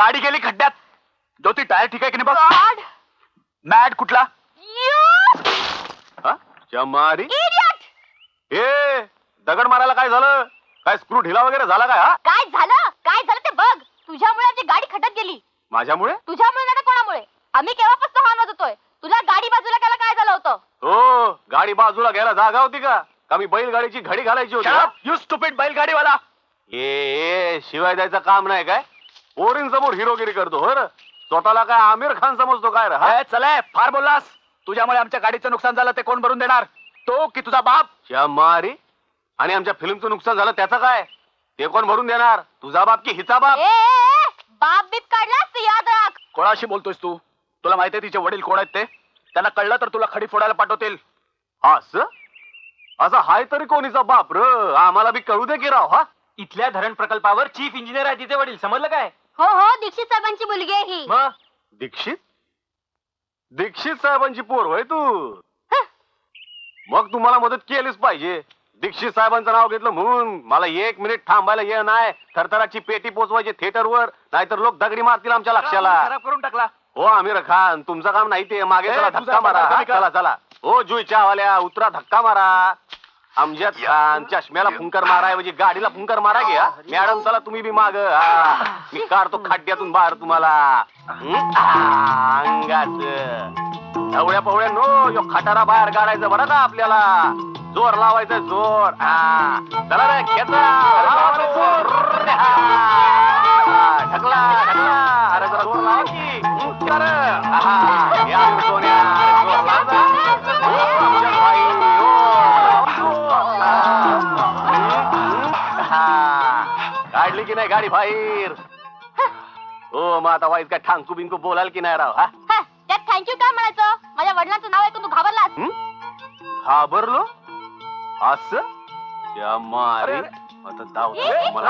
गाडी गेली खड्ड्यात. ज्योती टायर ठीक आहे की नाही बघ. मॅड कुठला? चमारी ए दगड मारायला काय झालं? काय स्क्रू ढिला वगैरे झाला काय? हा काय झालं ते बघ. तुझ्यामुळे आमची गाडी खड्ड्यात गेली. माझ्यामुळे? तुझ्यामुळे नाही कोणामुळे. आम्ही केव्हापासून हाणत होतोय. तुला गाडी बाजूला घ्यायला काय झालं होतं? हो गाडी बाजूला घ्यायला जागा होती का? का मी बैलगाडीची घडी घालायची होती? You stupid बैलगाडीवाला. ए शिवाय द्यायचं काम नाही काय? पोरींसमोर हिरोगिरी करतो हो. स्वतःला काय आमिर खान समजतो काय रे? चला फार बोललास. तुझ्यामुळे आमच्या गाडीचं नुकसान झालं ते कोण भरून देणार? तो की तुझा बाप? चमारी आणि आमच्या फिल्मचं नुकसान झालं त्याचं काय? ते कोण भरून देणार? तुझा बाप की हिचा बाप? बाप बीप काढलास तर याद राख. कोणाशी बोलतोयस तू? तुला माहितीये तिचे वडील कोण आहेत ते? त्यांना कळलं तर तुला खडी फोडायला पाठवतील. असं हाय तरी कोणीचा बाप र? आम्हाला बी कळू दे की राव. हा इथल्या धरण प्रकल्पावर चीफ इंजिनियर आहे तिचे वडील. समजलं काय? हो दीक्षित साहेबांची मुलगी आहे ही. मग दीक्षित साहेबांची पोर होय तू? मग तुम्हाला मदत केलीच पाहिजे. दीक्षित साहेबांचं नाव घेतलं म्हणून मला 1 मिनिट थांबायला ये नाही. थरथराची पेटी पोचवायची थिएटरवर, नाहीतर लोक दगडी मारतील आमच्या लक्षाला. खराब करून टाकला. हो आमिर खान तुमचं काम नाही ते. मागे चला धक्का मारा. चला चला हो जुई चहावाल्या उतरा धक्का मारा. अमजद खान चष्म्याला फुंकर माराऐवजी गाडीला फुंकर मारा घ्या. मॅडम चला तुम्ही बी माग. मी काढतो खड्ड्यातून बाहेर तुम्हाला. अंगाच ढवळ्या पवळ्या नो यो खटारा बाहेर काढायचं बरं का आपल्याला. जोर लावायचा जोर. चला रे खेचा ढकला ढकला. अरे जरा जोर लावा की. सोन्या काढली की नाही गाडी बाहेर? हो मग आता वाईट काय ठांकू बिंकू बोलाल की नाही राव? त्यात थँक्यू काय म्हणायचं? माझ्या वडिलांचं नाव ऐकून तू घाबरलास? घाबरलो असं? आता दाव मला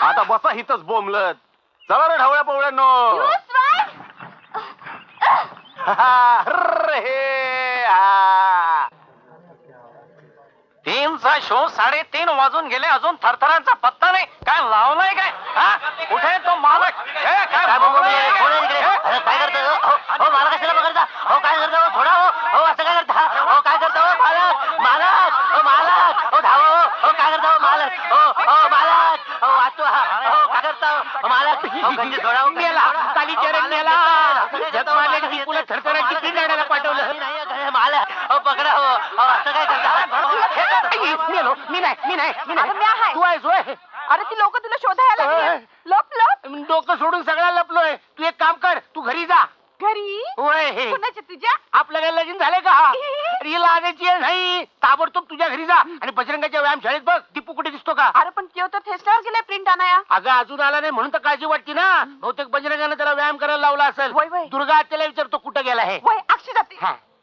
आता बसा हिथच बोंबलत. चला रे ढवळ्या पवळ्यांनो. तीनचा शो 3:30 वाजून गेले अजून थरथरांचा पत्ता नाही. काय लावलाय काय? कुठे तो मालक? काय करतो? मला कशाला पकडता? हो काय करतो? थोडा हो असं काय करता? हो काय करतो मालक? मालक हो मालक हो धाव हो काय करतो मालक? हो मालक हो वाचतो. हो काय करतो मालक? हो गंजी थोडा मेला काली चरण मेला. जगमाले तुला थरथराची तीन गाड्याला पाठवलं. मालक हो पकडा. हो असं काय करता? मी नाही तू आहेस होय? अरे ती लोक तुला शोधायला लागली. लप डोकं सोडून सगळा लपलोय. तू एक काम कर, तू घरी जा. घरी? होय कुणाच्या तुझ्या? आपलं काय लगीन झालंय का? रील आणायची नाही. ताबडतोब तुझ्या घरी जा आणि बजरंगाच्या व्यायाम शाळेत बघ दीपू कुठे दिसतो का? अरे पण केव तर थेस्टवर गेलाय प्रिंट आणाया. अगं अजून आला नाही म्हणून तर काळजी वाटते ना. बहुतेक बजरंगाने त्याला व्यायाम करायला लावला असेल. दुर्गा त्याला विचारतो कुठं गेला आहे. अक्षी जाते.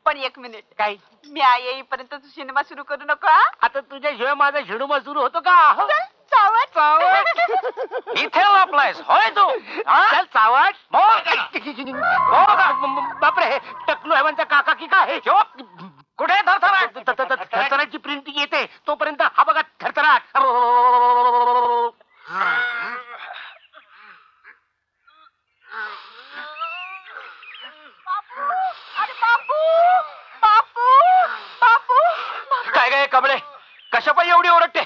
पण 1 मिनिट. काय? मी येईपर्यंत तू सिनेमा सुरू करू नका. आता तुझ्या शिवाय माझा झिडूमा सुरू होतो का? चावट इथे वापलायस होय तू? चल चावट. बापरे टकलू हेवांचा काका की काय? कुठे थरथराची प्रिंटिंग येते तोपर्यंत हा बघा थरथराट. काय काय कबळे कशा पण एवढी ओरडते?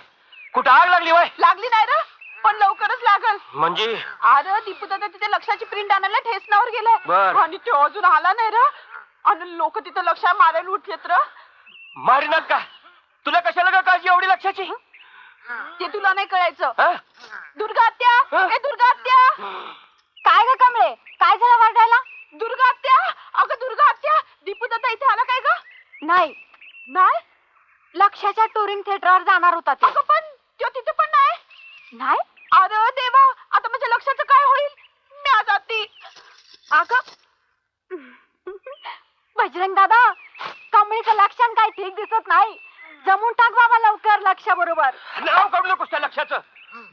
कुठं आग लागली वय? लागली नाही रे पण लवकरच लागल. म्हणजे अरे दीपू दादा तिथे लक्षाची प्रिंट आणायला ठेसनावर गेलाय. बर. आणि तो अजून आला नाही रे. आणि लोक तिथे लक्ष मारायला उठलेत रे. मारीनात का? तुला कशाला का काळजी एवढी लक्षाची? ते तुला नाही कळायचं. दुर्गा आत्या ए दुर्गा आत्या. काय ग कमळे काय झालं वाटायला? दुर्गा आत्या अगं दुर्गा आत्या दीपू दादा इथे आला काय ग? नाही नाही लक्षाच्या टुरिंग थिएटरवर जाणार होता ते. पण तो तिथे पण नाही. अरे देवा आता माझ्या लक्षाचं काय होईल? मी जाती. अगं बजरंग दादा कमळीचं लक्षण काय ठीक दिसत नाही. जमून टाक बाबा लवकर लक्षा बरोबर. नाव काढू नकोस त्या लक्षाचं.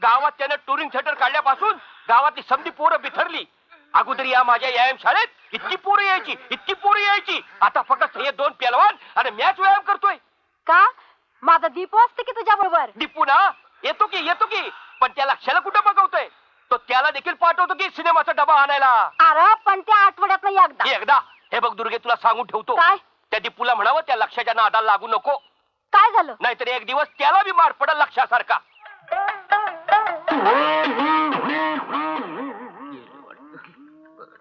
गावात त्यानं टुरिंग थिएटर काढल्यापासून गावातली समधी पोरं बिथरली. अगोदर या माझ्या व्यायाम शाळेत इतकी पोरं यायची. आता फक्त हे 2 पेलवान आणि मॅच व्यायाम करतोय. का माझा दीपू असते की तुझ्या बरोबर. दीपू ना येतो की पण त्या लक्षाला कुठं बघवतोय तो त्याला देखील पाठवतो की सिनेमाचा डबा आणायला. अरे पण त्या आठवड्यात नाही एकदा. एकदा हे बघ दुर्गे तुला सांगून ठेवतो काय त्या दीपूला म्हणावं त्या लक्षाच्या नादाला लागू नको काय झालं. नाहीतर एक दिवस त्याला बी मार पडल लक्षासारखा.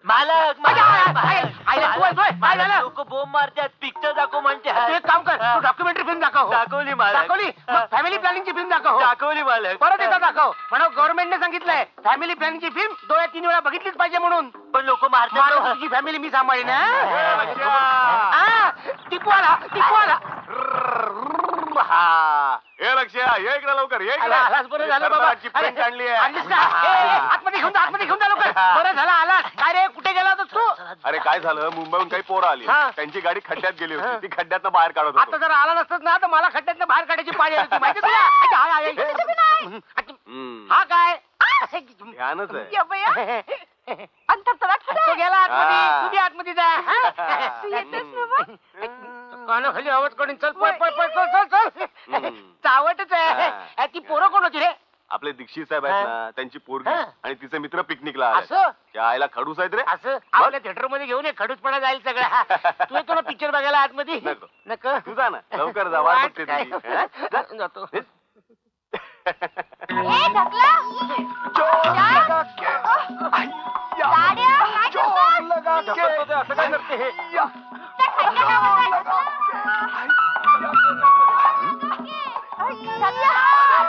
मालक काय झालं? लोक बोंब मारतात पिक्चर दाखव म्हणते तू एक काम कर तू डॉक्युमेंटरी फिल्म दाखव. दाखवली मालक दाखवली फॅमिली प्लॅनिंगची फिल्म दाखव. दाखवली मालक परत एकदा दाखव म्हणा गव्हर्नमेंटने सांगितलंय फॅमिली प्लॅनिंगची फिल्म 2-3 वेळा बघितलीच पाहिजे म्हणून. पण लोक मारतात मला तुझी फॅमिली मी सांभाळीन. टिपू आला हा हे लक्ष्या ये इकडे लवकर ये इकडे. आलास बरं झालं बाबा. सरदारची print आणली आहे. आणलीस का? आतमध्ये घेऊन जा लवकर. बरं झालं आलास. काय रे कुठे गेला होतास तू? अरे काय झालं मुंबईहून काही पोरं आली हा. त्यांची गाडी खड्ड्यात गेली होती ती खड्ड्यातनं बाहेर काढत आता होतो. जर आला नसतस ना तर मला खड्ड्यातनं बाहेर काढायची पाळी आली होती. माहिती तुला? हा काय ध्यानच आहे. ये बया. अंतर तर तो गेला आतमध्ये हा. तू बी आतमध्ये जा. तू येतेस ना बा? कानाखाली आवाज काढून चल चल चावटच आहे. ती पोरं कोण होती रे? आपले दीक्षित साहेब आहेत ना त्यांची पोरगी हा. आणि तिचे मित्र पिकनिकला आले. असं त्या आईला खडूस आहेत रे. असं आपल्या थिएटर मध्ये घेऊन ये खडूसपणा जाईल सगळा. तू येतो ना पिक्चर बघायला आतमध्ये? नको. नको तू जा ना लवकर जा वाट बघते तुझी. हा? जा. जातो. ए ढकला. गाड्या, काय करतोस? असं काय करते हे? त्या खायच्या गावात ढकला,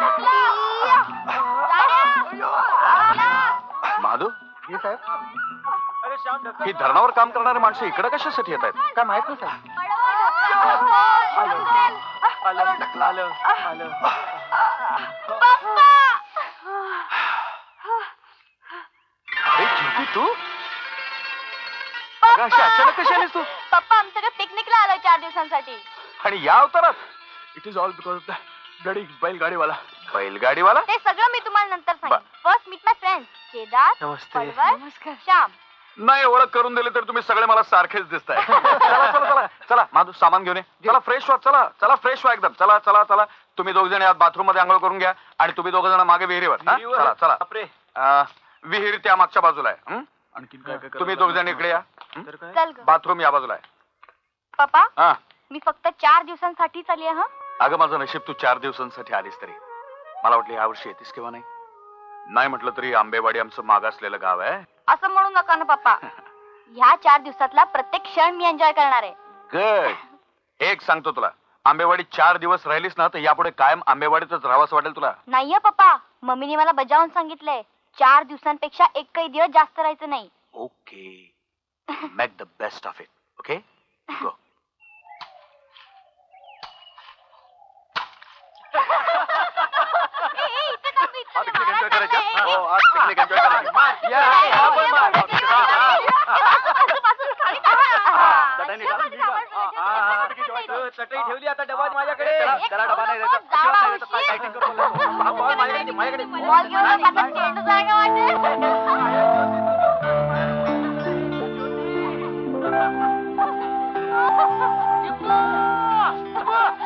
ढकला. गाड्या. माधव अरे श्याम ढकल. ही धरणावर काम करणारे माणसं इकडे कशासाठी येत आहेत? काय माहित नाही अरे ज्योती तू अगं, अशी अचानक कशी आलीस तू? पप्पा आमच्याकडे पिकनिकला आलोय 4 दिवसांसाठी. आणि या अवतारात it is all because of the bloody बैलगाडीवाला. बैलगाडीवाला ते सगळं मी तुम्हाला नंतर सांगेन. First meet my friends Kedar, नमस्ते. पडवळ, श्याम. नाही ओळख करून दिली तर तुम्ही सगळे मला सारखेच दिसताय. चला चला चला चला माधू सामान घेऊन ये. चला फ्रेश व्हा. चला चला फ्रेश व्हा एकदम. चला चला चला तुम्ही दोघ जण यात बाथरूम मध्ये आंघोळ करून घ्या आणि तुम्ही दोघ जण मागे विहिरीवर. हा? चला चला बापरे. विहीर त्या मागच्या बाजूला आहे. हं? आणखीन काय तुम्ही दोघ जण इकडे या. चल ग. बाथरूम या बाजूला आहे. पप्पा हा मी फक्त 4 दिवसांसाठीच आली आहे. अगं माझं नशीब तू 4 दिवसांसाठी आलीस तरी. मला वाटलं या वर्षी येतीस किंवा नाही. नाही म्हटलं तरी आंबेवाडी आमचं मागासलेलं गाव आहे. असं म्हणू नका ना पप्पा. ह्या 4 दिवसातला प्रत्येक क्षण मी एन्जॉय करणार आहे. गुड. एक सांगतो तुला आंबेवाडी 4 दिवस राहिलीस ना तर यापुढे कायम आंबेवाडीतच राहावंसं वाटेल तुला. नाहीये पप्पा. मम्मीने मला बजावून सांगितलंय 4 दिवसांपेक्षा एकही दिवस जास्त राहायचं नाही. Okay make the best of it. Okay go. इथे का तू आज इथे picnic enjoy मारायला करायचं? चाललंय? हो, आज picnic enjoy करायचं. या, या, बोल, मार. चटई ठेवली आता डबा माझ्याकडे. त्याला डबा नाही द्यायचा. जावा, अजिबात नाही द्यायचा. काय fighting करू नको. बॉल माझ्याकडे माझ्याकडे. बॉल घेऊन आता चेंडू जागा वाटेल.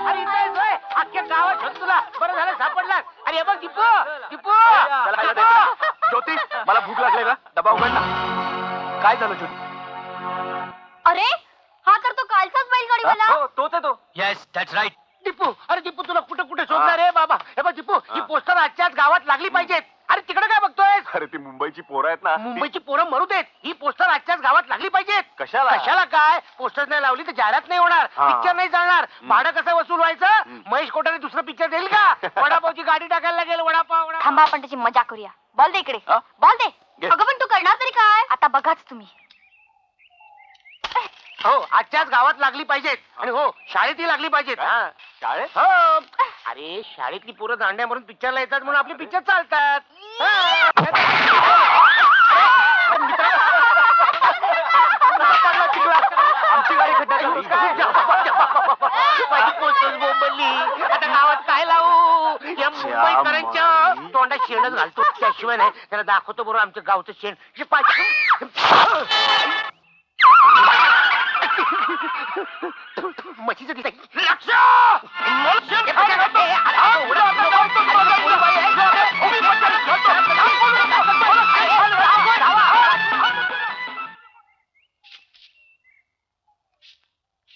अरे इथे आहेस होय? अख्ख्या गावात शोध तुला. बरं झालं सापडला. अरे हे बघ दीपू दीपू. त्याला खायला द्यायचं. ज्योती मला भूक लागली का डबा उघड ना. काय झालं ज्योती? अरे हा तर तो कालचाच बैलगाडीवाला. हो तोच आहे तो. Yes that's right. दीपू अरे दीपू तुला कुठे कुठे शोधणार रे बाबा. हे बघ दीपू ही पोस्टर आजच्याच गावात लागली पाहिजेत. अरे तिकडे काय बघतोय? अरे ती मुंबईची पोरं आहेत ना. मुंबईची पोरं मरू देत. ही पोस्टर आजच्याच गावात लागली पाहिजेत. कशाला? कशाला काय? पोस्टर नाही लावली तर जाहिरात नाही होणार. हा. पिक्चर नाही चालणार. भाडं कसं वसूल व्हायचं? महेश कोठारे दुसरं पिक्चर देईल का? वडापावची गाडी टाकायला लागेल. वडापाव थांबा आपण त्याची मजा करूया. बॉल दे इकडे. हा? बॉल दे. घे. अगं पण तू करणार तरी काय? आता बघाच तुम्ही. हो आजच्याच गावात लागली पाहिजेत. आणि हो शाळेतही लागली पाहिजेत. हा. शाळेत हो अरे शाळेतली पोरं दांड्या मारून पिक्चरला येतात म्हणून आपले पिक्चर चालतात. हा. आमची गाडी माझी पोस्टर बोंबलली. आता गावात काय लावू? या मुंबईकरांच्या तोंडात शेणच घालतो. त्याशिवाय नाही त्याला दाखवतो बरोबर आमचं गावचं शेण. म्हशीचं दिसत लक्ष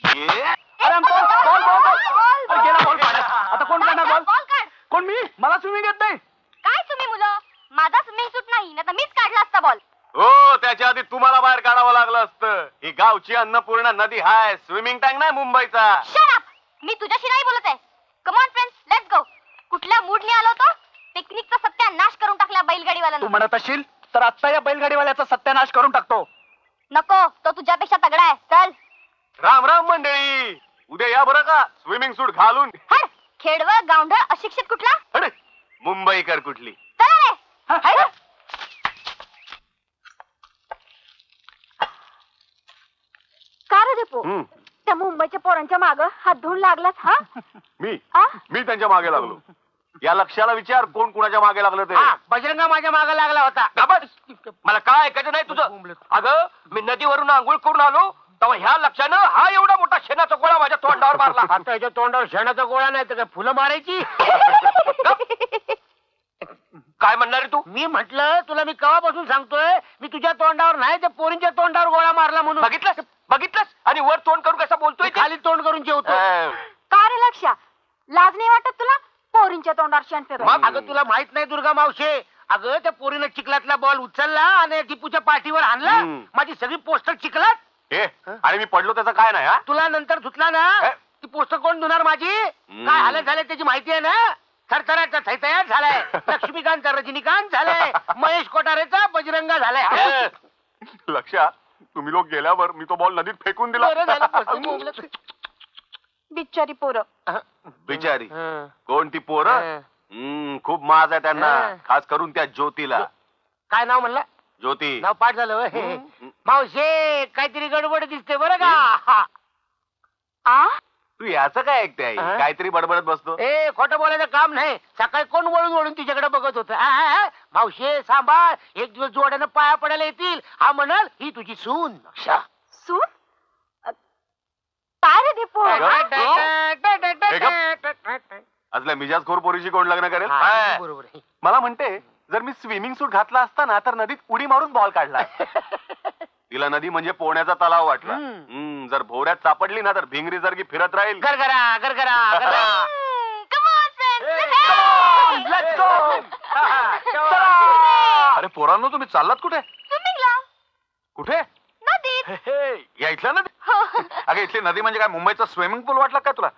अरे अंकल, बॉल बॉल बॉल. अरे गेला बॉल पाण्यात. आता कोण काढणार बॉल? बॉल काढ. कोण मी? मला स्विमिंग येत नाही. काय तुम्ही मुलं, माझा स्विमिंग सूट नाही ना, तर मीच काढला असता बॉल. हो, त्याच्या आधी तुम्हाला बाहेर काढावं लागलं असतं. ही गावची अन्नपूर्णा नदी हाय, स्विमिंग टँक नाही मुंबईचा. Shut up. मी तुझ्याशी नाही बोलत आहे. Come on friends, let's go. कुठल्या मूडने आलो होतो? पिकनिकचा सत्यानाश करून टाकला तू बैलगाडीवाल्यानं. म्हणत असशील तर आता या बैलगाडीवाल्याचा सत्यानाश करून टाकतो. नको, तो तुझ्यापेक्षा तगडा आहे. चल राम राम मंडळी, उद्या या बरं का स्विमिंग सूट घालून. हड. खेडवळ गावंढळ अशिक्षित कुठला? अरे, मुंबईकर कुठली. चला रे. हड. का रे दीपू, हम्म, त्या मुंबईच्या पोरांच्या माग हात धुवून लागलास हा? मी आ? मी त्यांच्या मागे लागलो. या लक्षाला विचार कोण कुणाच्या मागे लागलं ते. हा, बजरंगा माझ्या मागे लागला होता. मला काय ऐकायचं नाही तुझं. अगं मी नदीवरून आंघोळ करून आलो तेव्हा ह्या लक्षानं हा एवढा मोठा शेणाचा गोळा माझ्या तोंडावर मारला. आता याच्या तोंडावर शेणाचा गोळा नाही तर काय फुलं मारायची. काय म्हणणार रे तू? मी म्हंटल तुला मी केव्हापासून सांगतोय, मी तुझ्या तोंडावर नाही त्या पोरींच्या तोंडावर गोळा मारला म्हणून. बघितलंस बघितलंस आणि वर तोंड करून कसा बोलतोय ते? खाली तोंड करून जेवतो. का रे लक्ष्या, लाज नाही वाटत तुला? पोरींच्या तोंडावर शेण फेकायचं. अगं तुला माहित नाही दुर्गा मावशे, अगं त्या पोरीनं चिखलातला बॉल उचलला आणि टिपूच्या पाठीवर आणला. हम्म. माझी सगळी पोस्टर चिखलात. ए, आणि मी पडलो त्याचं काय नाही हा. तुला नंतर धुतला ना, हे? ती पोस्टर कोण धुणार माझी? काय हालत झाले त्याची माहिती आहे ना. थरथराचा थैतयार झालाय, लक्ष्मीकांतचा रजनीकांत झालाय, महेश कोठारेचा बजरंगा झालाय. लक्षा, तुम्ही लोक गेल्यावर मी तो बॉल नदीत फेकून दिला. बरं झालं पोस्टर मोगलं. बिचारी पोरं. बिचारी. हं. कोण ती पोरं? खूप माज आहे त्यांना, हं. खास करून त्या ज्योतीला. काय नाव म्हणलं? ज्योती. नाव पाठ झालं होय. मावशे काहीतरी गडबड दिसते बरं का. आ? तू याचं काय ऐकते आई? हं? काहीतरी बडबडत बसतो. ए खोटं बोलायचं काम नाही. सकाळी कोण वळून वळून तिच्याकडे बघत होत. मावशे सांभाळ, एक दिवस जोड्यानं पाया पडायला येतील. हा म्हणाल ही तुझी सून. सून? काय रे दीपू? असल्या मिजाजखोर पोरीशी कोण लग्न करेल? हा, बरोबर आहे. मला म्हणते जर मी स्विमिंग सूट घातला असता ना तर नदीत उडी मारून बॉल काढला. तिला नदी म्हणजे पोहण्याचा तलाव वाटला. जर भोवऱ्यात सापडली ना तर भिंगरी जरगी फिरत राहील. गरगरा गरगरा गरगरा. Come on, friends. Let's go. अरे पोरांनो, तुम्ही चाललात कुठे? स्विमिंगला. कुठे? नदीत. या इथल्या नदी? अगं इथली नदी म्हणजे काय मुंबईचा स्विमिंग पूल वाटला काय तुला?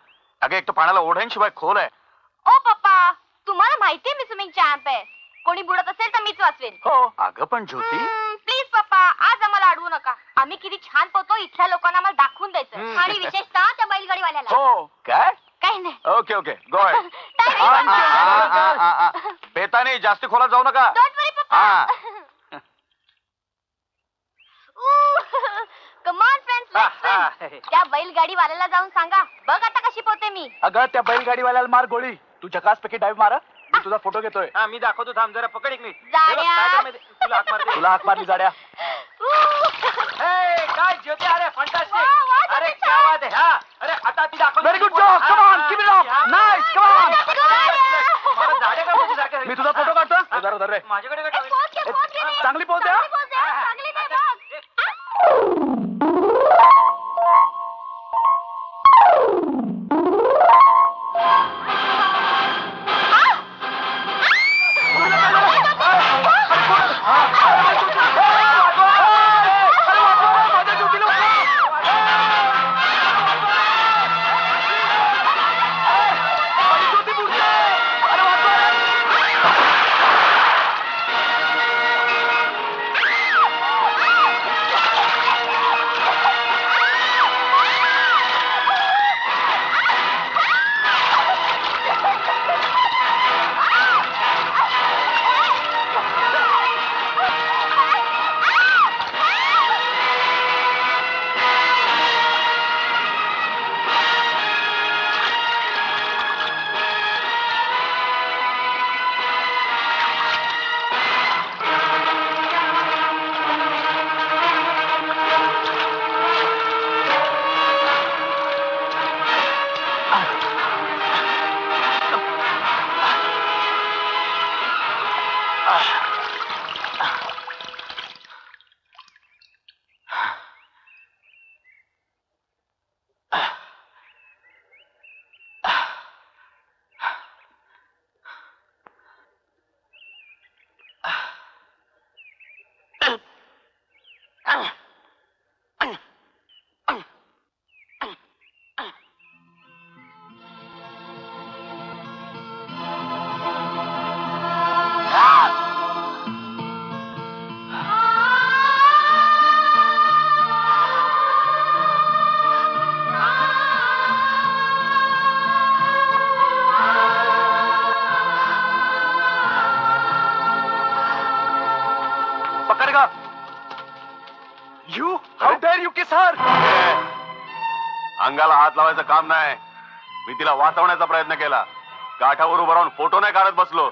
अगं एक तर पाण्याला ओढ्यांशिवाय खोल आहे. ओ पप्पा, तुम्हाला माहितीये मी स्विमिंग चॅम्प आहे. कोणी बुडत असेल तर मीच वाचवेन. हो. अगं पण ज्योती, प्लीज पप्पा, आज आम्हाला अडवू नका. आम्ही किती छान पोहतो इथल्या लोकांना आम्हाला दाखवून द्यायचं. आणि विशेषतः त्या बैलगाडीवाल्याला. हो काय? काही नाही. Okay okay go ahead. Thank you. पेताने जास्ती खोलात जाऊ नका. Don't worry, पप्पा. Come on, friends, let's swim. त्या बैलगाडीवाल्याला जाऊन सांगा, बघ आता कशी पोहते मी. अगं त्या बैलगाडीवाल्याला मार गोळी. तू झकासपैकी डाईव्ह मार. मी तुझा फोटो घेतोय. मी दाखवतो, थांब जरा पकड एक मिनिट. जाड्या. तुला हात मारते. तुला हाक मारली जाड्या. काय ज्योती, अरे फंटास्टिक. वा, वा, अरे किती क्या छान. बात आहे. हा अरे आता ती दाखव. Very good job. Come on, keep it up. Nice, come on. मला झाडे का बघू सारखं? मी तुझा फोटो काढतो. धर धर रे. माझ्याकडे ए, काय पोच घे, पोच घे रे. चांगली पोच आहे, हा? चांगली पोच आहे, चांगली नाही बघ. यू हाऊ डेअर यू किस हर. अंगाला हात लावायचं काम नाही. मी तिला वाचवण्याचा प्रयत्न केला. काठावर उभं राहून फोटो नाही काढत बसलो.